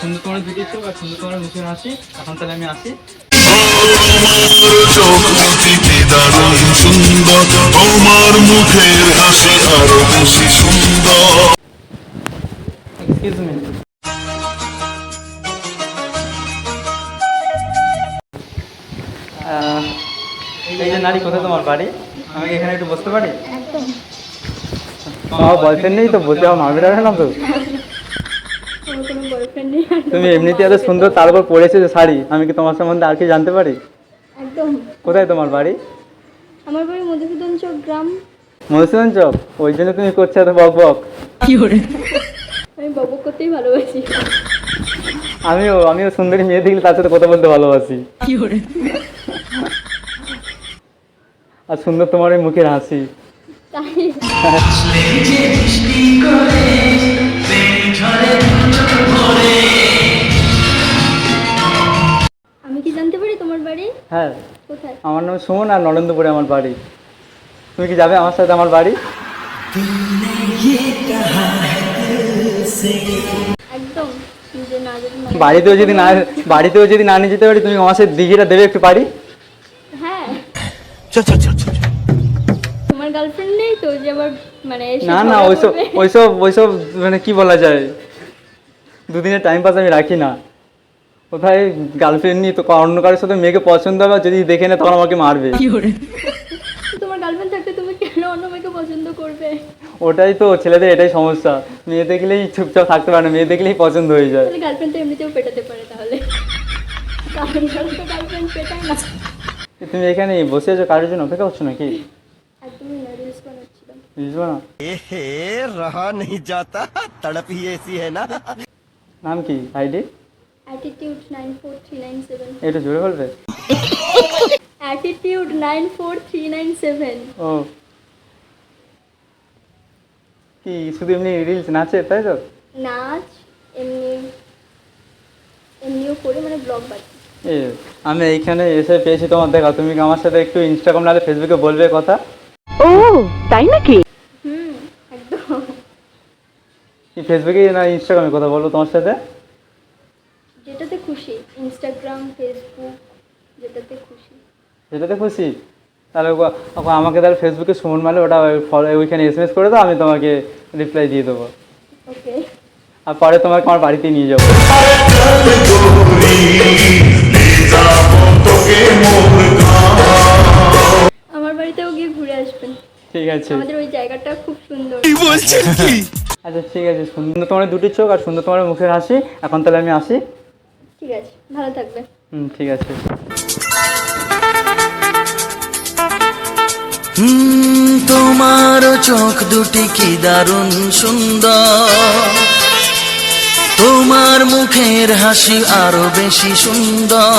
সুন্দর তোমার দুটি চোখ আর সুন্দর তোমার মুখের হাসি। এখন তাহলে আমি আসি। তোমার মুখের হাসি আরো বেশি সুন্দর। Excuse me. এই যে নারী, কোথায় তোমার বাড়ি? আমি এখানে একটু বসতে পারি? আমার বয়ফ্রেন্ড নেই তো, বসে আমার মারবে না তো? তুমি এমনিতে এত সুন্দর, তার উপর পরেছো যে শাড়ি, আমি কি তোমার সম্বন্ধে আর কি জানতে পারি? একদম। কোথায় তোমার বাড়ি? আমার বাড়ি মধুসূদন চক গ্রাম। মধুসূদন চক? ওই জন্য তুমি করছো এত বক বক? কি করে? আমি বক বক করতেই ভালোবাসি। আমিও সুন্দরী মেয়ে দেখলে তার সাথে কথা বলতে ভালোবাসি। কি করে? আর সুন্দর তোমার এই মুখের হাসি। তাই? আমি কি জানতে পারি তোমার বাড়ি? হ্যাঁ। কোথায়? আমার নাম সুমন, আর নরেন্দ্রপুরে আমার বাড়ি। তুমি কি যাবে আমার সাথে আমার বাড়ি? একদম। বাড়িতেও যদি না নিয়ে যেতে পারি, তুমি আমার সাথে দিঘিটা দেবে একটু পারি? হ্যাঁ। তোমার গার্লফ্রেন্ড নেই তো যে আবার মানে? না, ওইসব মানে কি বলা যায়, দুদিনের টাইম পাস আমি রাখি না। কোথায় গার্লফ্রেন্ড নিয়ে তো অন্য কারোর সাথে মেয়েকে পছন্দ হবে, যদি দেখে না তখন আমাকে মারবে। তোমার গার্লফ্রেন্ড থাকতে তুমি কেন অন্য মেয়েকে পছন্দ করবে? ওটাই তো, ছেলেদের এটাই সমস্যা, মেয়ে দেখলেই চুপচাপ থাকতে পারে না, মেয়ে দেখলেই পছন্দ হয়ে যায়। তাহলে গার্লফ্রেন্ড তো এমনিতেও পেটাতে পারে, তাহলে গার্লফ্রেন্ড পেটায় না। তুমি এখানে বসে আছো, কারোর জন্য অপেক্ষা করছো নাকি? একদমই না, রিলস বানাচ্ছিলাম। রিলস বানাও? रहा नहीं जाता, तड़प ही ऐसी है ना। নাম কি আইডি? অ্যাটিটিউড 94397। একটু জোরে বলবে? অ্যাটিটিউড 94397। ও কি শুধু এমনি রিলস নাচে তাই তো? নাচ এমনিও করে, মানে ব্লগ বানাই। আমি এইখানে এসে পেয়েছি তোমার দেখা, তুমি কি আমার সাথে একটু ইনস্টাগ্রাম নাহলে ফেসবুকে বলবে কথা? ও তাই নাকি? একদম। কি ফেসবুকে না ইনস্টাগ্রামে কথা বলবো তোমার সাথে? যেটাতে খুশি, ইনস্টাগ্রাম, ফেসবুক, যেটাতে খুশি। যেটাতে খুশি? তাহলে আমাকে তাহলে ফেসবুকে সুমন মারলে ওটা ওইখানে এসএমএস করে দাও, আমি তোমাকে রিপ্লাই দিয়ে দেবো। ওকে। আর পরে তোমাকে আমার বাড়িতে নিয়ে যাবো। আমার বাড়িতেও গিয়ে ঘুরে আসবেন। ঠিক আছে। আমাদের ওই জায়গাটা খুব সুন্দর। আচ্ছা ঠিক আছে, সুন্দর তোমার দুটি চোখ আর সুন্দর তোমার মুখের হাসি। এখন তাহলে আমি আসি। ঠিক আছে, ভালো থাকবে। ঠিক আছে। তোমার চোখ দুটি কি দারুণ সুন্দর, তোমার মুখের হাসি আরো বেশি সুন্দর।